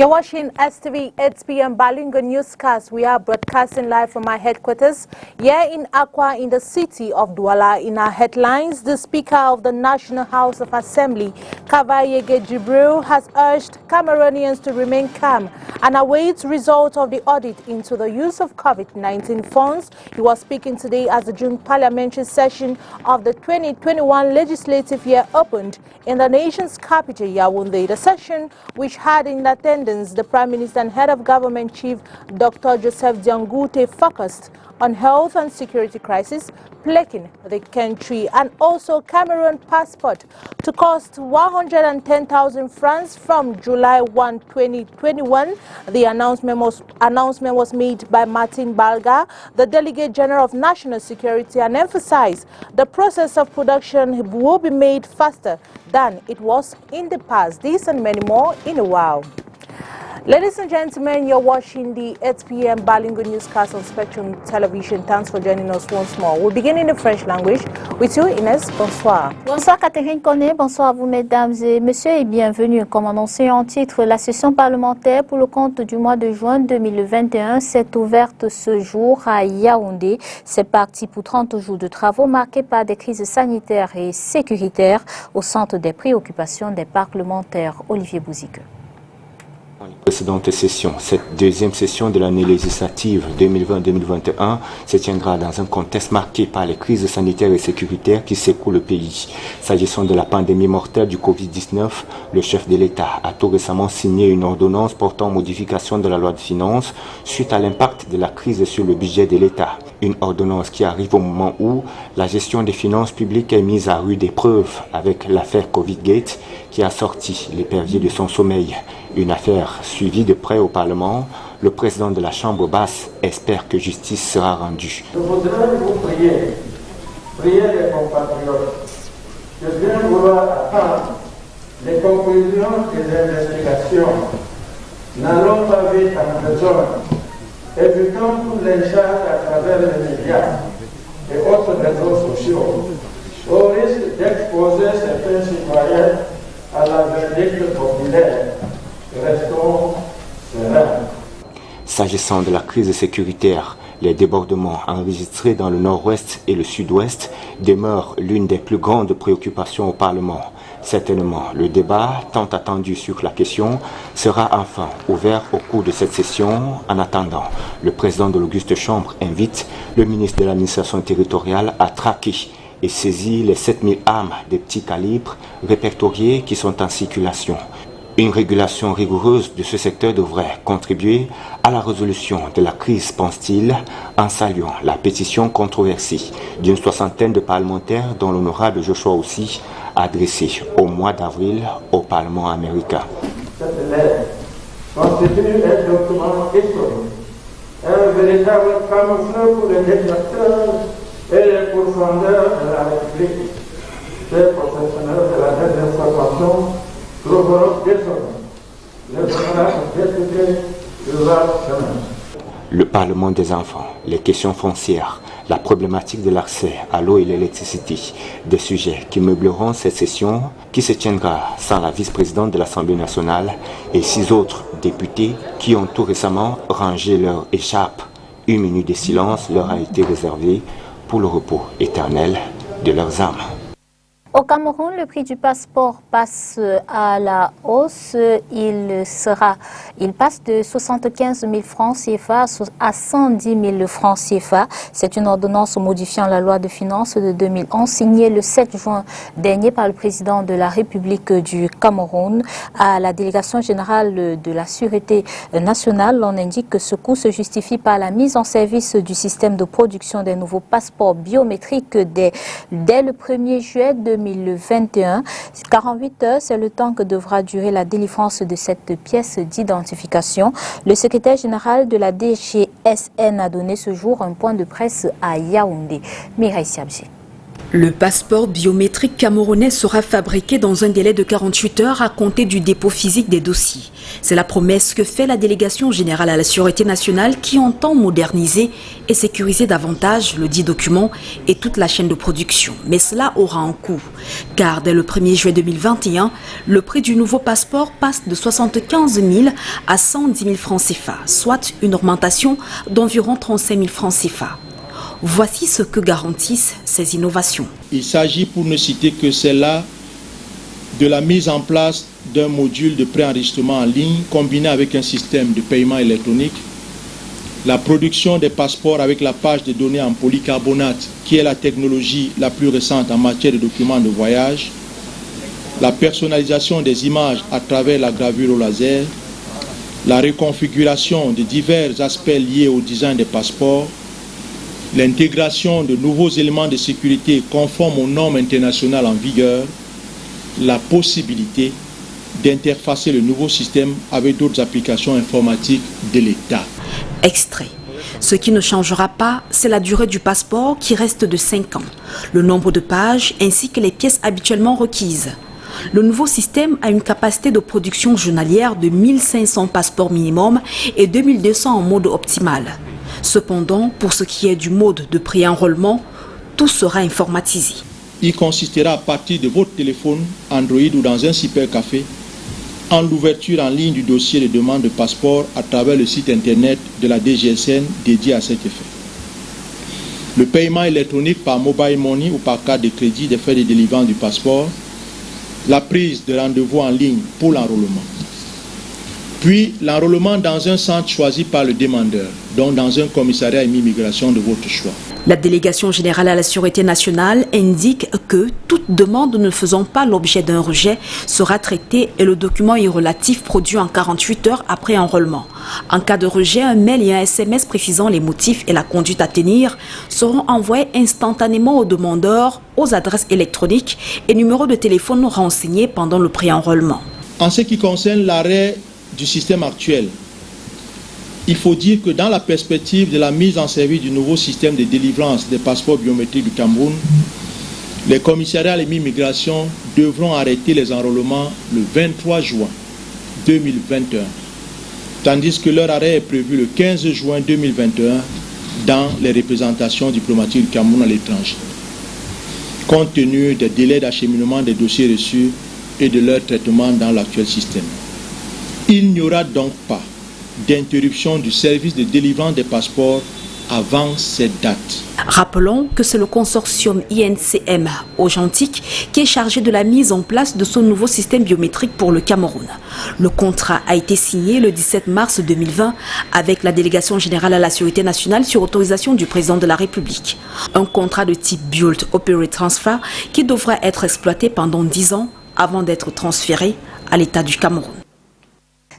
You're watching STV 8 p.m. Balingo Newscast. We are broadcasting live from our headquarters here in Accra in the city of Douala. In our headlines, the Speaker of the National House of Assembly, Kavayege Jibril, has urged Cameroonians to remain calm and await results of the audit into the use of COVID-19 funds. He was speaking today as the June parliamentary session of the 2021 legislative year opened in the nation's capital, Yaoundé. The session, which had in attendance the Prime Minister and Head of Government Chief Dr. Joseph Diangoute, focused on health and security crisis plaguing the country, and also Cameroon passport to cost 110,000 francs from July 1, 2021. The announcement was made by Martin Balga, the Delegate General of National Security, and emphasized the process of production will be made faster than it was in the past. This and many more in a while. Ladies and gentlemen, you're watching the 8 p.m. Balingo Newscast on Spectrum Television. Thanks for joining us once more. We'll begin in the French language with you, Inès. Bonsoir. Bonsoir Catherine Koné, bonsoir à vous mesdames et messieurs et bienvenue. Comme annoncé en titre, la session parlementaire pour le compte du mois de juin 2021 s'est ouverte ce jour à Yaoundé. C'est parti pour 30 jours de travaux marqués par des crises sanitaires et sécuritaires au centre des préoccupations des parlementaires. Olivier Bouzique. Dans les précédentes sessions, cette deuxième session de l'année législative 2020-2021 se tiendra dans un contexte marqué par les crises sanitaires et sécuritaires qui secouent le pays. S'agissant de la pandémie mortelle du Covid-19, le chef de l'État a tout récemment signé une ordonnance portant modification de la loi de finances suite à l'impact de la crise sur le budget de l'État. Une ordonnance qui arrive au moment où la gestion des finances publiques est mise à rude épreuve avec l'affaire Covid-Gate qui a sorti l'épervier de son sommeil. Une affaire suivie de près au Parlement. Le président de la Chambre basse espère que justice sera rendue. Je voudrais vous prier les compatriotes, de bien vouloir attendre les conclusions des investigations. N'allons pas vite en besoin. Évitons tous les charges à travers les médias et autres réseaux sociaux, au risque d'exposer certains citoyens à la verdict populaire. Restons sereins. S'agissant de la crise sécuritaire, les débordements enregistrés dans le nord-ouest et le sud-ouest demeurent l'une des plus grandes préoccupations au Parlement. Certainement, le débat tant attendu sur la question sera enfin ouvert au cours de cette session. En attendant, le président de l'Auguste Chambre invite le ministre de l'administration territoriale à traquer et saisir les 7000 armes de petits calibres répertoriées qui sont en circulation. Une régulation rigoureuse de ce secteur devrait contribuer à la résolution de la crise, pense-t-il, en saluant la pétition controversée d'une soixantaine de parlementaires dont l'honorable Joshua aussi a adressé au mois d'avril au Parlement américain. Cette lettre constitue un document historique, un véritable camouflet pour les détracteurs et les pourfendeurs de la République. Ces professionnels de la désinformation trouveront désormais les honorables députés de leur chemin. Le Parlement des enfants, les questions foncières, la problématique de l'accès à l'eau et l'électricité, des sujets qui meubleront cette session qui se tiendra sans la vice-présidente de l'Assemblée nationale et 6 autres députés qui ont tout récemment rangé leur écharpe. Une minute de silence leur a été réservée pour le repos éternel de leurs âmes. Au Cameroun, le prix du passeport passe à la hausse. Il passe de 75 000 francs CFA à 110 000 francs CFA. C'est une ordonnance modifiant la loi de finances de 2011 signée le 7 juin dernier par le président de la République du Cameroun. À la délégation générale de la Sûreté nationale, on indique que ce coût se justifie par la mise en service du système de production des nouveaux passeports biométriques dès le 1er juillet 2021. 48 heures, c'est le temps que devra durer la délivrance de cette pièce d'identification. Le secrétaire général de la DGSN a donné ce jour un point de presse à Yaoundé. Mireille Siabji. Le passeport biométrique camerounais sera fabriqué dans un délai de 48 heures à compter du dépôt physique des dossiers. C'est la promesse que fait la délégation générale à la Sûreté nationale qui entend moderniser et sécuriser davantage le dit document et toute la chaîne de production. Mais cela aura un coût, car dès le 1er juillet 2021, le prix du nouveau passeport passe de 75 000 à 110 000 francs CFA, soit une augmentation d'environ 35 000 francs CFA. Voici ce que garantissent ces innovations. Il s'agit, pour ne citer que celle-là, de la mise en place d'un module de préenregistrement en ligne combiné avec un système de paiement électronique, la production des passeports avec la page de données en polycarbonate, qui est la technologie la plus récente en matière de documents de voyage, la personnalisation des images à travers la gravure au laser, la reconfiguration de divers aspects liés au design des passeports, l'intégration de nouveaux éléments de sécurité conformes aux normes internationales en vigueur, la possibilité d'interfacer le nouveau système avec d'autres applications informatiques de l'État. Extrait. Ce qui ne changera pas, c'est la durée du passeport qui reste de 5 ans, le nombre de pages ainsi que les pièces habituellement requises. Le nouveau système a une capacité de production journalière de 1500 passeports minimum et 2200 en mode optimal. Cependant, pour ce qui est du mode de pré-enrôlement, tout sera informatisé. Il consistera à partir de votre téléphone Android ou dans un cybercafé en l'ouverture en ligne du dossier de demande de passeport à travers le site internet de la DGSN dédié à cet effet. Le paiement électronique par mobile money ou par carte de crédit des frais de délivrance du passeport, la prise de rendez-vous en ligne pour l'enrôlement. Puis l'enrôlement dans un centre choisi par le demandeur, donc dans un commissariat immigration de votre choix. La délégation générale à la Sûreté nationale indique que toute demande ne faisant pas l'objet d'un rejet sera traitée et le document est relatif produit en 48 heures après enrôlement. En cas de rejet, un mail et un SMS précisant les motifs et la conduite à tenir seront envoyés instantanément aux demandeurs, aux adresses électroniques et numéros de téléphone renseignés pendant le pré-enrôlement. En ce qui concerne l'arrêt du système actuel, il faut dire que dans la perspective de la mise en service du nouveau système de délivrance des passeports biométriques du Cameroun, les commissariats à l'immigration devront arrêter les enrôlements le 23 juin 2021, tandis que leur arrêt est prévu le 15 juin 2021 dans les représentations diplomatiques du Cameroun à l'étranger, compte tenu des délais d'acheminement des dossiers reçus et de leur traitement dans l'actuel système. Il n'y aura donc pas d'interruption du service de délivrance des passeports avant cette date. Rappelons que c'est le consortium INCM Augentique qui est chargé de la mise en place de ce nouveau système biométrique pour le Cameroun. Le contrat a été signé le 17 mars 2020 avec la délégation générale à la Sûreté nationale sur autorisation du président de la République. Un contrat de type Build Operate Transfer qui devra être exploité pendant 10 ans avant d'être transféré à l'État du Cameroun.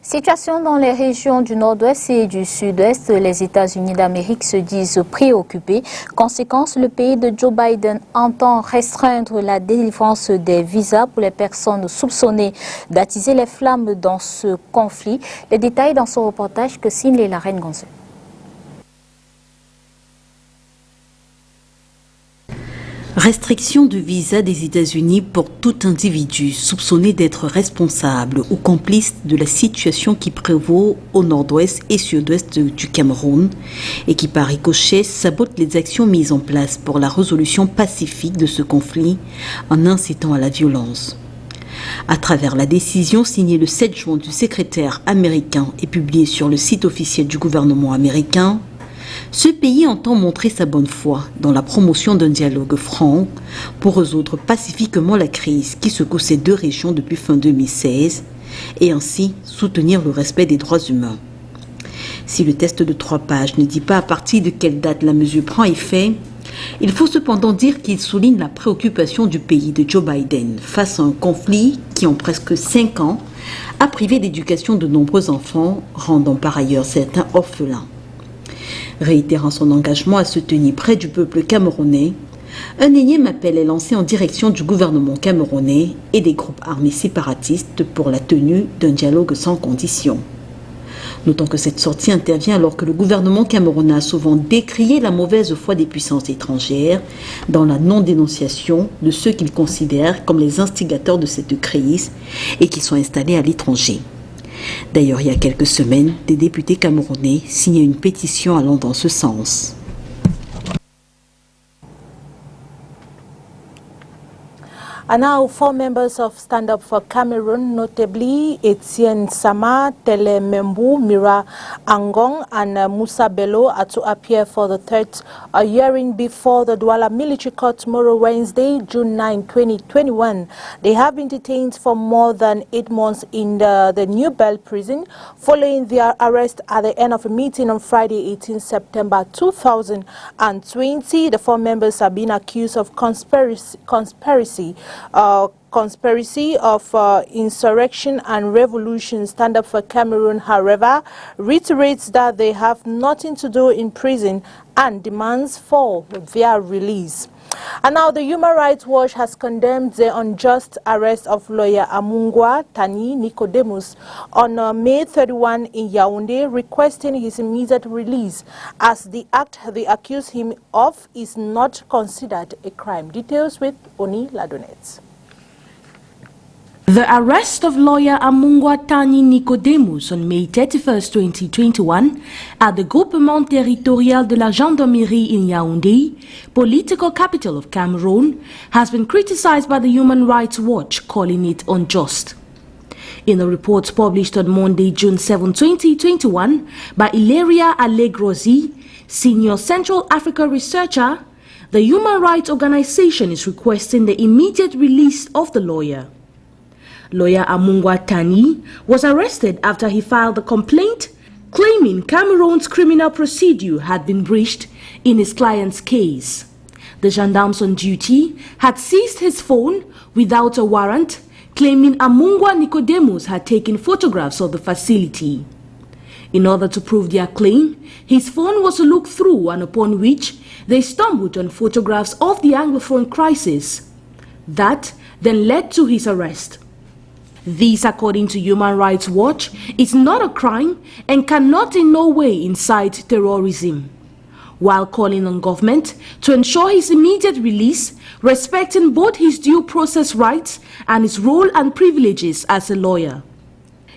Situation dans les régions du nord-ouest et du sud-est, les États-Unis d'Amérique se disent préoccupés. Conséquence, le pays de Joe Biden entend restreindre la délivrance des visas pour les personnes soupçonnées d'attiser les flammes dans ce conflit. Les détails dans ce reportage que signe la Reine Gonzeux. Restriction de visa des États-Unis pour tout individu soupçonné d'être responsable ou complice de la situation qui prévaut au nord-ouest et sud-ouest du Cameroun et qui par ricochet sabote les actions mises en place pour la résolution pacifique de ce conflit en incitant à la violence. À travers la décision signée le 7 juin du secrétaire américain et publiée sur le site officiel du gouvernement américain, ce pays entend montrer sa bonne foi dans la promotion d'un dialogue franc pour résoudre pacifiquement la crise qui secoue ces deux régions depuis fin 2016 et ainsi soutenir le respect des droits humains. Si le test de 3 pages ne dit pas à partir de quelle date la mesure prend effet, il faut cependant dire qu'il souligne la préoccupation du pays de Joe Biden face à un conflit qui, en presque 5 ans, a privé d'éducation de nombreux enfants, rendant par ailleurs certains orphelins. Réitérant son engagement à se tenir près du peuple camerounais, un énième appel est lancé en direction du gouvernement camerounais et des groupes armés séparatistes pour la tenue d'un dialogue sans condition. Notons que cette sortie intervient alors que le gouvernement camerounais a souvent décrié la mauvaise foi des puissances étrangères dans la non-dénonciation de ceux qu'il considère comme les instigateurs de cette crise et qui sont installés à l'étranger. D'ailleurs, il y a quelques semaines, des députés camerounais signaient une pétition allant dans ce sens. And now, 4 members of Stand Up for Cameroon, notably Etienne Sama, Tele Membu, Mira Angong, and Musa Bello, are to appear for the third hearing before the Douala Military Court tomorrow, Wednesday, June 9, 2021. They have been detained for more than 8 months in the New Bell prison following their arrest at the end of a meeting on Friday, 18 September 2020. The 4 members are being accused of conspiracy of insurrection and revolution. Stand Up for Cameroon, however, reiterates that they have nothing to do in prison and demands for their release. And now the Human Rights Watch has condemned the unjust arrest of lawyer Amungwa Tani Nicodemus on May 31 in Yaoundé, requesting his immediate release as the act they accuse him of is not considered a crime. Details with Oni Ladonet. The arrest of lawyer Amungwa Tani Nicodemus on May 31, 2021 at the Groupement Territorial de la Gendarmerie in Yaoundé, political capital of Cameroon, has been criticized by the Human Rights Watch, calling it unjust. In a report published on Monday, June 7, 2021 by Ilaria Allegrosi, senior Central Africa researcher, the Human Rights Organization is requesting the immediate release of the lawyer. Lawyer Amungwa Tani was arrested after he filed a complaint claiming Cameroon's criminal procedure had been breached in his client's case. The gendarmes on duty had seized his phone without a warrant, claiming Amungwa Nicodemus had taken photographs of the facility. In order to prove their claim, his phone was looked through, and upon which they stumbled on photographs of the Anglophone crisis. That then led to his arrest. This, according to Human Rights Watch, is not a crime and cannot in no way incite terrorism. While calling on government to ensure his immediate release, respecting both his due process rights and his role and privileges as a lawyer.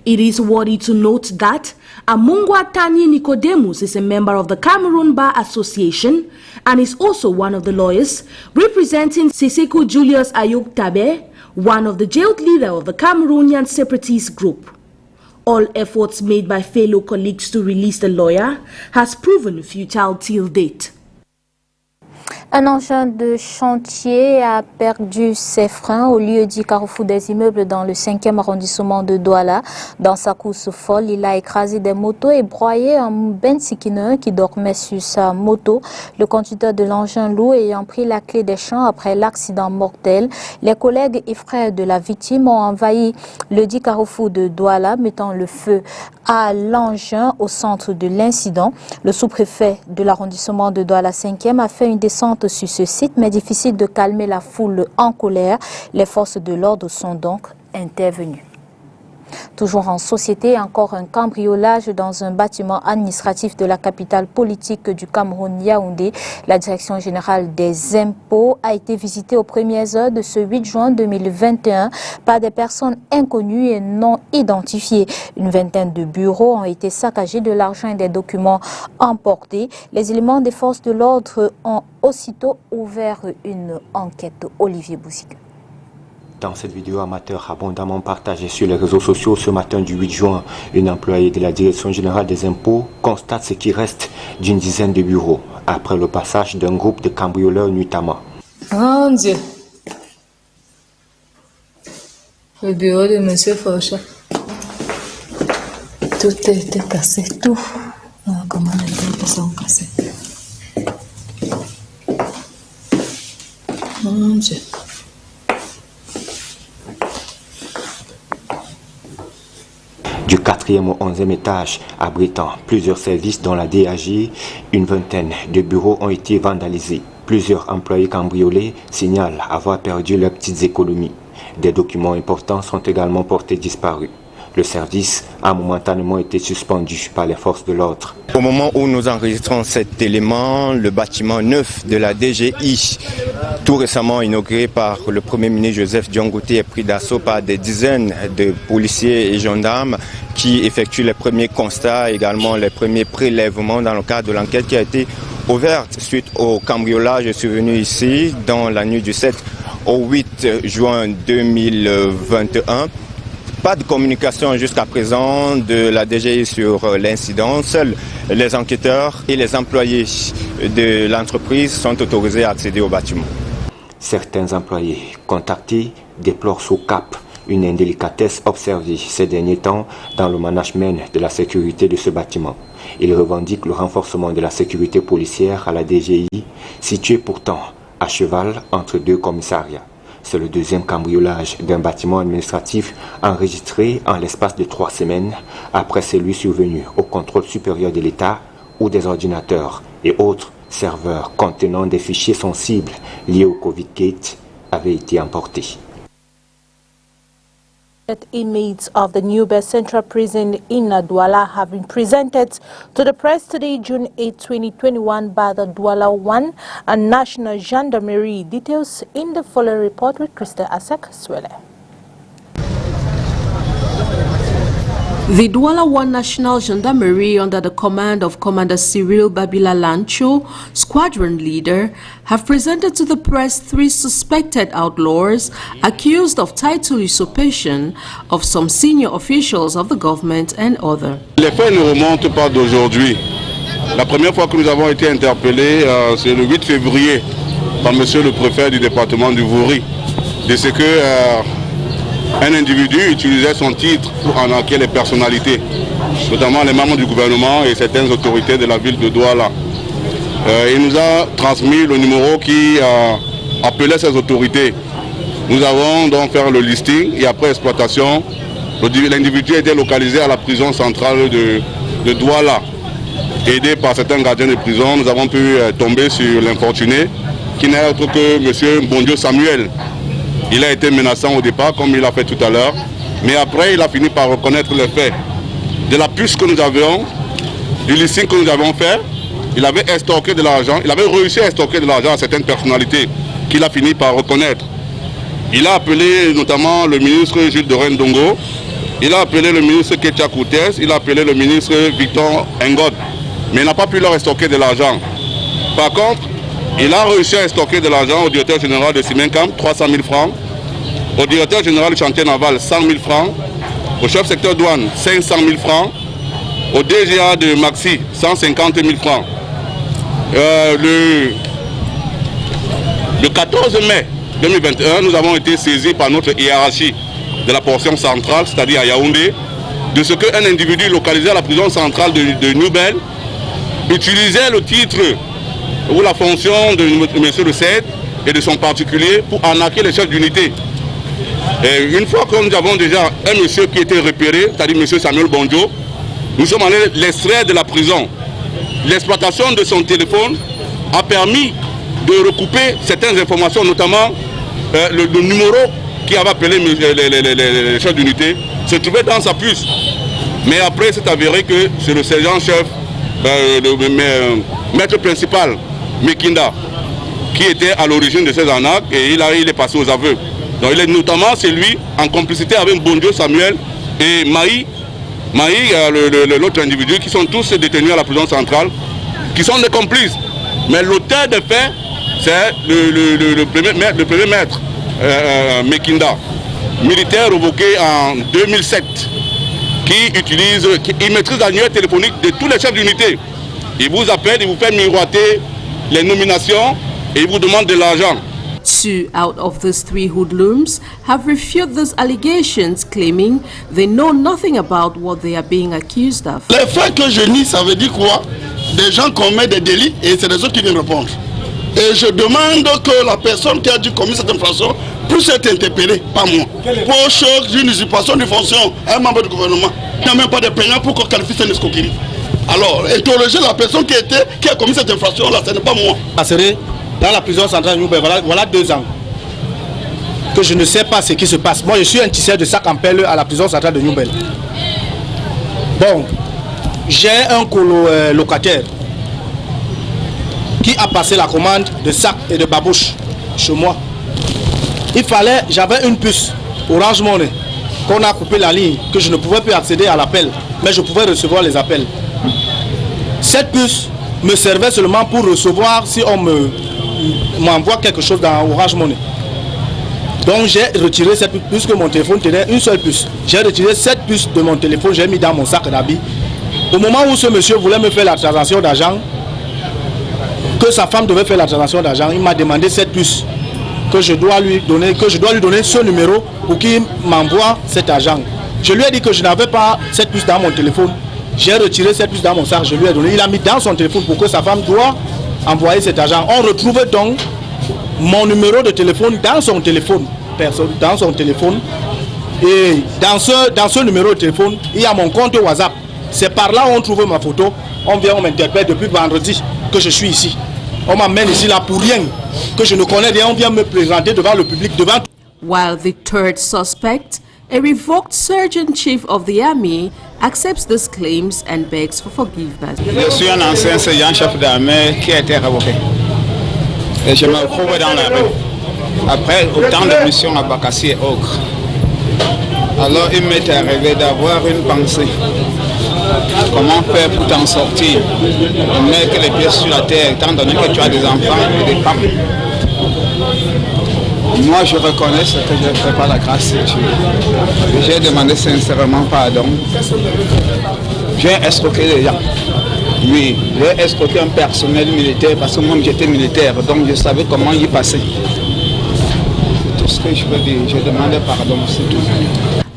It is worthy to note that Amungwa Tani Nicodemus is a member of the Cameroon Bar Association and is also one of the lawyers representing Sissekou Julius Ayuk Tabe, one of the jailed leader of the Cameroonian separatist group. All efforts made by fellow colleagues to release the lawyer has proven futile till date. Un engin de chantier a perdu ses freins au lieu du carrefour des immeubles dans le 5e arrondissement de Douala. Dans sa course folle, il a écrasé des motos et broyé un bensikineur qui dormait sur sa moto. Le conducteur de l'engin lourd ayant pris la clé des champs après l'accident mortel, les collègues et frères de la victime ont envahi le dit carrefour de Douala, mettant le feu à l'engin au centre de l'incident. Le sous-préfet de l'arrondissement de Douala 5e a fait une descente sur ce site, mais difficile de calmer la foule en colère. Les forces de l'ordre sont donc intervenues. Toujours en société, encore un cambriolage dans un bâtiment administratif de la capitale politique du Cameroun, Yaoundé. La direction générale des impôts a été visitée aux premières heures de ce 8 juin 2021 par des personnes inconnues et non identifiées. Une vingtaine de bureaux ont été saccagés, de l'argent et des documents emportés. Les éléments des forces de l'ordre ont aussitôt ouvert une enquête. Olivier Boussique. Dans cette vidéo amateur abondamment partagée sur les réseaux sociaux ce matin du 8 juin, une employée de la Direction générale des impôts constate ce qui reste d'une dizaine de bureaux après le passage d'un groupe de cambrioleurs nuitamment. Oh Dieu! Le bureau de M. Faucha. Tout était cassé, tout. Comment les sont cassés? Mon Dieu! Du 4e au 11e étage, abritant plusieurs services dont la DAG, une vingtaine de bureaux ont été vandalisés. Plusieurs employés cambriolés signalent avoir perdu leurs petites économies. Des documents importants sont également portés disparus. Le service a momentanément été suspendu par les forces de l'ordre. Au moment où nous enregistrons cet élément, le bâtiment neuf de la DGI, tout récemment inauguré par le Premier ministre Joseph Dion-Ngouti, est pris d'assaut par des dizaines de policiers et gendarmes qui effectuent les premiers constats, également les premiers prélèvements dans le cadre de l'enquête qui a été ouverte suite au cambriolage survenu ici dans la nuit du 7 au 8 juin 2021. Pas de communication jusqu'à présent de la DGI sur l'incident. Seuls les enquêteurs et les employés de l'entreprise sont autorisés à accéder au bâtiment. Certains employés contactés déplorent sous cap une indélicatesse observée ces derniers temps dans le management de la sécurité de ce bâtiment. Ils revendiquent le renforcement de la sécurité policière à la DGI, située pourtant à cheval entre deux commissariats. C'est le deuxième cambriolage d'un bâtiment administratif enregistré en l'espace de 3 semaines après celui survenu au contrôle supérieur de l'État où des ordinateurs et autres serveurs contenant des fichiers sensibles liés au Covid-Gate avaient été emportés. Inmates of the Newberg Central Prison in Douala have been presented to the press today, June 8, 2021, by the Douala 1 and National Gendarmerie. Details in the following report with Krista Asek-Swele. The Douala 1 National Gendarmerie, under the command of Commander Cyril Babila Lancho, squadron leader, have presented to the press 3 suspected outlaws accused of title usurpation of some senior officials of the government and others. Les faits ne remontent pas d'aujourd'hui. La première fois que nous avons été interpellés, c'est le 8 février par monsieur le préfet du département du Vouri, de ce que un individu utilisait son titre pour arnaquer les personnalités, notamment les membres du gouvernement et certaines autorités de la ville de Douala. Il nous a transmis le numéro qui appelait ces autorités. Nous avons donc fait le listing et après exploitation, l'individu était localisé à la prison centrale de Douala. Aidé par certains gardiens de prison, nous avons pu tomber sur l'infortuné qui n'est autre que M. Bondio Samuel. Il a été menaçant au départ, comme il a fait tout à l'heure, mais après il a fini par reconnaître les faits. De la puce que nous avions, du listing que nous avons fait, il avait extorqué de l'argent, il avait réussi à extorquer de l'argent à certaines personnalités qu'il a fini par reconnaître. Il a appelé notamment le ministre Jules Dorène Dongo, il a appelé le ministre Ketia Koutes, il a appelé le ministre Victor Ngod, mais il n'a pas pu leur extorquer de l'argent. Par contre, il a réussi à extorquer de l'argent au directeur général de Simencam, 300 000 francs, au directeur général du chantier naval, 100 000 francs, au chef secteur douane, 500 000 francs, au DGA de Maxi, 150 000 francs. Le 14 mai 2021, nous avons été saisis par notre hiérarchie de la portion centrale, c'est-à-dire à Yaoundé, de ce qu'un individu localisé à la prison centrale de Newberg utilisait le titre ou la fonction de M. le CED et de son particulier pour arnaquer les chefs d'unité. Et une fois que nous avons déjà un monsieur qui était repéré, c'est-à-dire M. Samuel Bonjo, nous sommes allés l'extraire de la prison. L'exploitation de son téléphone a permis de recouper certaines informations, notamment le numéro qui avait appelé les chefs d'unité se trouvait dans sa puce. Mais après, c'est avéré que c'est le sergent-chef, le maître principal, Mekinda, qui était à l'origine de ces arnaques et il est passé aux aveux. Donc notamment c'est lui, en complicité avec Bondio Samuel et Maï, l'autre individu, qui sont tous détenus à la prison centrale, qui sont des complices. Mais l'auteur des faits, c'est le premier maître, Mekinda, militaire revoqué en 2007, qui maîtrise l'annuaire téléphonique de tous les chefs d'unité. Il vous appelle, il vous fait miroiter les nominations et il vous demande de l'argent. 2 out of these 3 hoodlums have refuted these allegations, claiming they know nothing about what they are being accused of. Les faits que je nie, ça veut dire quoi? Des gens commettent des délits et c'est les autres qui viennent répondre. Et je demande que la personne qui a dû commettre cette infraction puisse être interpellée, pas moi. Pour chose d'une usurpation de fonction, un membre du gouvernement, il n'y a même pas de plaignant pour qu'on qualifie cette escroquerie. Alors, interroger la personne qui a commis cette infraction-là, ce n'est pas moi. Dans la prison centrale, voilà 2 ans. que je ne sais pas ce qui se passe. Moi, je suis un tisseur de sacs en pelle à la prison centrale de New-Bel. Bon, j'ai un colocataire qui a passé la commande de sacs et de babouches chez moi. J'avais une puce Orange Money qu'on a coupé la ligne, que je ne pouvais plus accéder à l'appel, mais je pouvais recevoir les appels. Cette puce me servait seulement pour recevoir si on m'envoie quelque chose dans Orange Money. Donc j'ai retiré cette puce puisque mon téléphone tenait une seule puce. J'ai retiré cette puce de mon téléphone, j'ai mis dans mon sac d'habits. Au moment où ce monsieur voulait me faire la transaction d'argent, que sa femme devait faire la transaction d'argent, il m'a demandé cette puce que je dois lui donner ce numéro pour qu'il m'envoie cet argent. Je lui ai dit que je n'avais pas cette puce dans mon téléphone. J'ai retiré cette puce dans mon sac, je lui ai donné. Il a mis dans son téléphone pour que sa femme doit envoyer cet argent. On retrouve donc mon numéro de téléphone dans son téléphone. Et dans ce numéro de téléphone, il y a mon compte WhatsApp. C'est par là où on trouve ma photo. On m'interpelle depuis vendredi que je suis ici. On m'amène ici là pour rien, que je ne connais rien. On vient me présenter devant le public, devant... While the third suspect, a revoked Sergeant-Chief of the Army, accepts these claims and begs for forgiveness. Je suis un ancien sergent-chef d'armée qui a été révoqué. Et je me retrouve dans la rue. Après autant de missions à Bakassi et Ogre. Alors il m'est arrivé d'avoir une pensée. Comment faire pour t'en sortir? Mettre les pieds sur la terre, étant donné que tu as des enfants et des femmes. Moi, je reconnais ce que j'ai fait par la grâce de Dieu. J'ai demandé sincèrement pardon. J'ai escroqué les gens. Oui, j'ai escroqué un personnel militaire parce que moi j'étais militaire, donc je savais comment y passer. Tout ce que je veux dire, j'ai demandé pardon, c'est tout.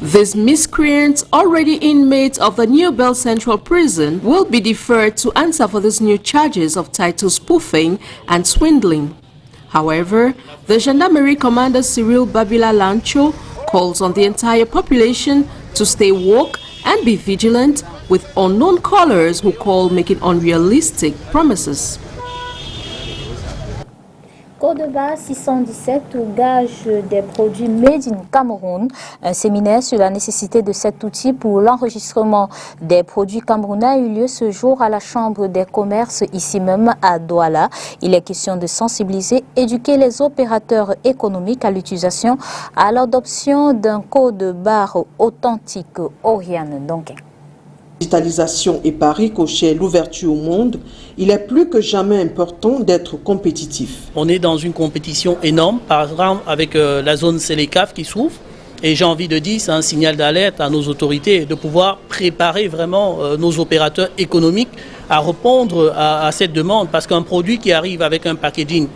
These miscreants, already inmates of the New Bell Central Prison, will be deferred to answer for these new charges of title spoofing and swindling. However, the Gendarmerie Commander Cyril Babila Lancho calls on the entire population to stay woke and be vigilant with unknown callers who call making unrealistic promises. Code-Barre 617 au gage des produits Made in Cameroun, un séminaire sur la nécessité de cet outil pour l'enregistrement des produits camerounais a eu lieu ce jour à la Chambre des commerces ici même à Douala. Il est question de sensibiliser, éduquer les opérateurs économiques à l'utilisation, à l'adoption d'un code-barre authentique. Oriane Donquin. Digitalisation et par ricochet l'ouverture au monde, il est plus que jamais important d'être compétitif. On est dans une compétition énorme, par exemple avec la zone Sélécaf qui s'ouvre. Et j'ai envie de dire, c'est un signal d'alerte à nos autorités de pouvoir préparer vraiment nos opérateurs économiques à répondre à cette demande. Parce qu'un produit qui arrive avec un packaging,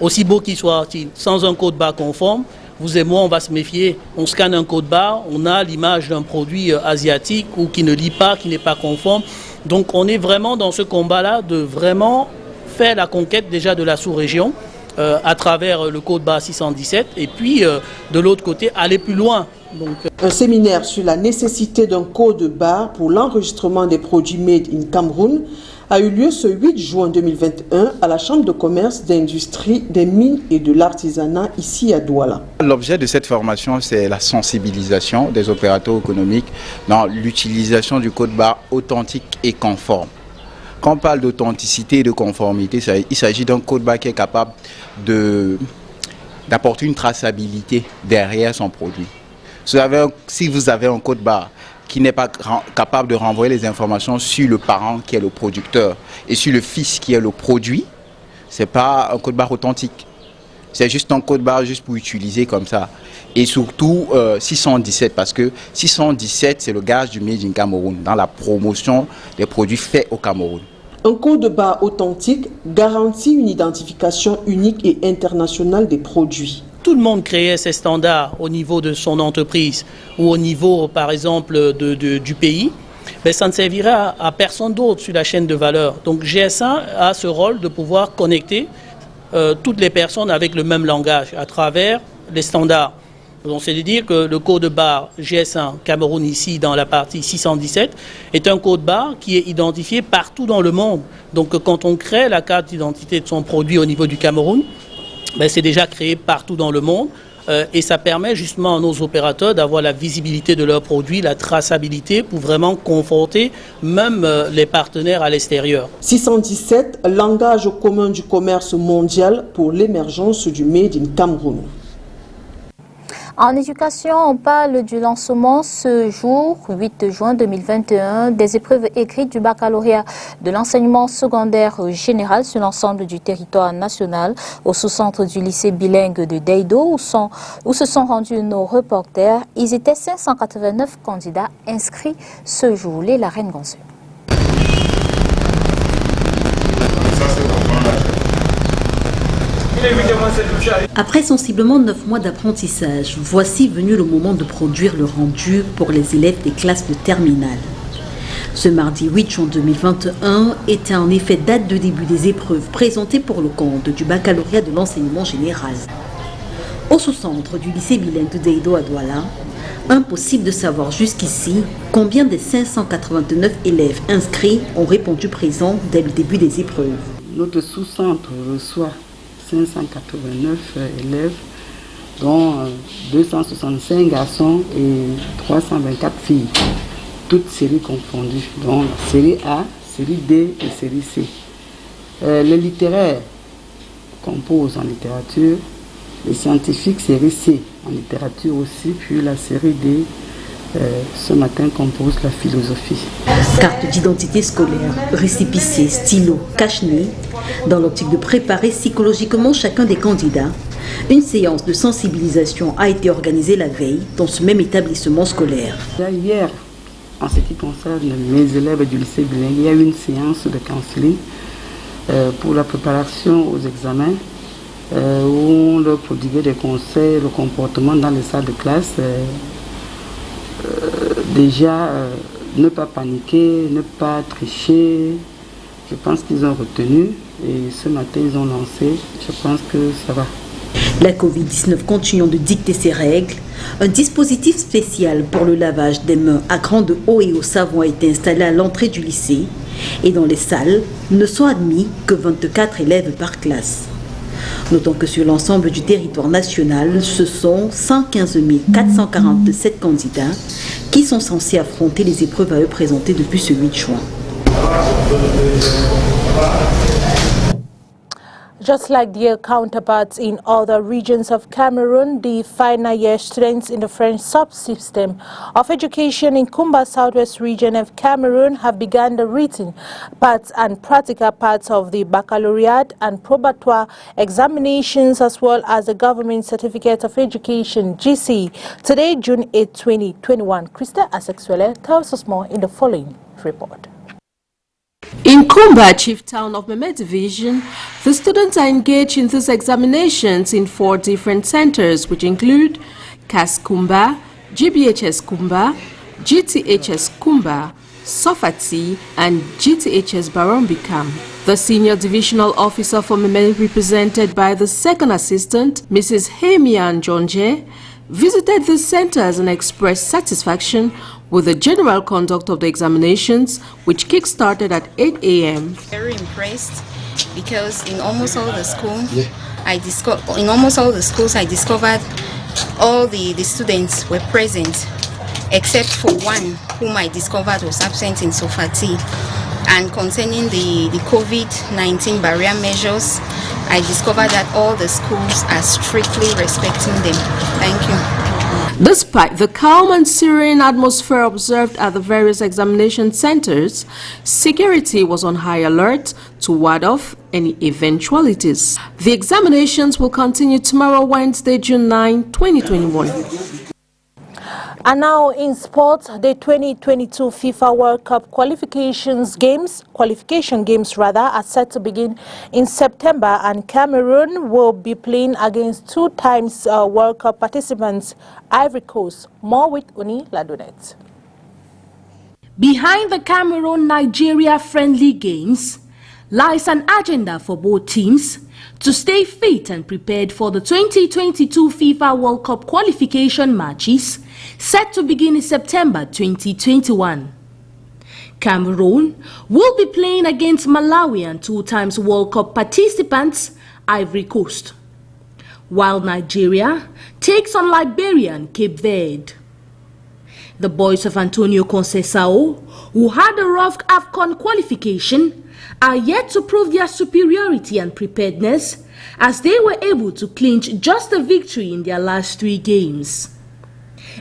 aussi beau qu'il soit, sans un code barre conforme, vous et moi, on va se méfier. On scanne un code barre, on a l'image d'un produit asiatique ou qui ne lit pas, qui n'est pas conforme. Donc on est vraiment dans ce combat-là de vraiment faire la conquête déjà de la sous-région à travers le code barre 617 et puis de l'autre côté aller plus loin. Donc, un séminaire sur la nécessité d'un code barre pour l'enregistrement des produits Made in Cameroun a eu lieu ce 8 juin 2021 à la Chambre de commerce, d'industrie, des mines et de l'artisanat ici à Douala. L'objet de cette formation, c'est la sensibilisation des opérateurs économiques dans l'utilisation du code barre authentique et conforme. Quand on parle d'authenticité et de conformité, il s'agit d'un code barre qui est capable d'apporter une traçabilité derrière son produit. Si vous avez un code barre qui n'est pas capable de renvoyer les informations sur le parent qui est le producteur et sur le fils qui est le produit, ce n'est pas un code barre authentique. C'est juste un code barre juste pour utiliser comme ça. Et surtout 617, parce que 617 c'est le gage du Made in Cameroun dans la promotion des produits faits au Cameroun. Un code barre authentique garantit une identification unique et internationale des produits. Tout le monde créait ses standards au niveau de son entreprise ou au niveau, par exemple, du pays. Mais ça ne servira à personne d'autre sur la chaîne de valeur. Donc GS1 a ce rôle de pouvoir connecter toutes les personnes avec le même langage à travers les standards. Donc c'est-à-dire que le code barre GS1 Cameroun ici dans la partie 617 est un code barre qui est identifié partout dans le monde. Donc quand on crée la carte d'identité de son produit au niveau du Cameroun, c'est déjà créé partout dans le monde et ça permet justement à nos opérateurs d'avoir la visibilité de leurs produits, la traçabilité pour vraiment confronter même les partenaires à l'extérieur. 617, langage commun du commerce mondial pour l'émergence du Made in Cameroun. En éducation, on parle du lancement ce jour, 8 juin 2021, des épreuves écrites du baccalauréat de l'enseignement secondaire général sur l'ensemble du territoire national, au sous-centre du lycée bilingue de Deido, où se sont rendus nos reporters. Ils étaient 589 candidats inscrits ce jour. La Reine Gonzeux. Après sensiblement 9 mois d'apprentissage, voici venu le moment de produire le rendu pour les élèves des classes de terminale. Ce mardi 8 juin 2021 était en effet date de début des épreuves présentées pour le compte du baccalauréat de l'enseignement général. Au sous-centre du lycée bilingue de Deido à Douala, impossible de savoir jusqu'ici combien des 589 élèves inscrits ont répondu présent dès le début des épreuves. Notre sous-centre reçoit 589 élèves, dont 265 garçons et 324 filles, toutes séries confondues, donc série A, série D et série C. Les littéraires composent en littérature, les scientifiques série C en littérature aussi, puis la série D ce matin compose la philosophie. Carte d'identité scolaire, récépissé, stylo, cache-nez, dans l'optique de préparer psychologiquement chacun des candidats, une séance de sensibilisation a été organisée la veille dans ce même établissement scolaire. Hier, en ce qui concerne mes élèves du lycée bilingue, il y a eu une séance de counseling pour la préparation aux examens où on leur prodiguait des conseils, le comportement dans les salles de classe. Déjà, ne pas paniquer, ne pas tricher. Je pense qu'ils ont retenu et ce matin ils ont lancé. Je pense que ça va. La Covid-19 continuant de dicter ses règles, un dispositif spécial pour le lavage des mains à grande eau et au savon a été installé à l'entrée du lycée et dans les salles ne sont admis que 24 élèves par classe. Notons que sur l'ensemble du territoire national, ce sont 115 447 candidats qui sont censés affronter les épreuves à eux présentées depuis ce 8 juin. Just like their counterparts in other regions of Cameroon, the final year students in the French subsystem of education in Kumba Southwest region of Cameroon have begun the written parts and practical parts of the baccalaureate and probatoire examinations as well as the Government Certificate of Education, GC, today, June 8, 2021. Krista Asexwele tells us more in the following report. In Kumba, chief town of Meme Division, the students are engaged in these examinations in 4 different centers, which include CAS Kumba, GBHS Kumba, GTHS Kumba, Sofati, and GTHS Barombikam. The senior divisional officer for Meme, represented by the second assistant, Mrs. Hemian Jonje, visited the centers and expressed satisfaction with the general conduct of the examinations, which kick-started at 8 a.m. Very impressed because in almost all the schools, I discovered all the students were present, except for one whom I discovered was absent in Sofati. And concerning the COVID-19 barrier measures, I discovered that all the schools are strictly respecting them. Thank you. Despite the calm and serene atmosphere observed at the various examination centers, security was on high alert to ward off any eventualities. The examinations will continue tomorrow, Wednesday, June 9, 2021. And now in sports, the 2022 FIFA World Cup qualification games are set to begin in September, and Cameroon will be playing against 2 times World Cup participants, Ivory Coast. More with Uni Ladonet. Behind the Cameroon-Nigeria friendly games lies an agenda for both teams to stay fit and prepared for the 2022 FIFA World Cup qualification matches set to begin in September 2021. Cameroon will be playing against Malawi and 2 times World Cup participants, Ivory Coast. while Nigeria takes on Liberia and Cape Verde. The boys of Antonio Conceição, who had a rough AFCON qualification, are yet to prove their superiority and preparedness as they were able to clinch just a victory in their last 3 games.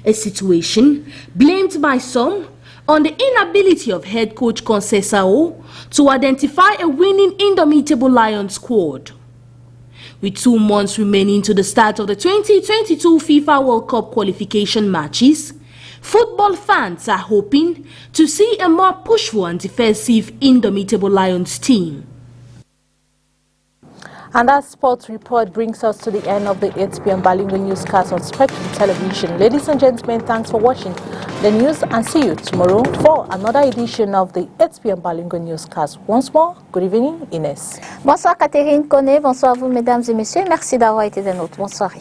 A situation blamed by some on the inability of head coach Conceição to identify a winning Indomitable Lions squad. With 2 months remaining to the start of the 2022 FIFA World Cup qualification matches, football fans are hoping to see a more pushful and defensive Indomitable Lions team. And that sports report brings us to the end of the 8 p.m. bilingual newscast on Spectrum Television. Ladies and gentlemen, thanks for watching the news and see you tomorrow for another edition of the 8 p.m. bilingual newscast. Once more, good evening, Inès. Bonsoir Catherine Koné, bonsoir à vous mesdames et messieurs. Merci d'avoir été des nôtres. Bonsoir.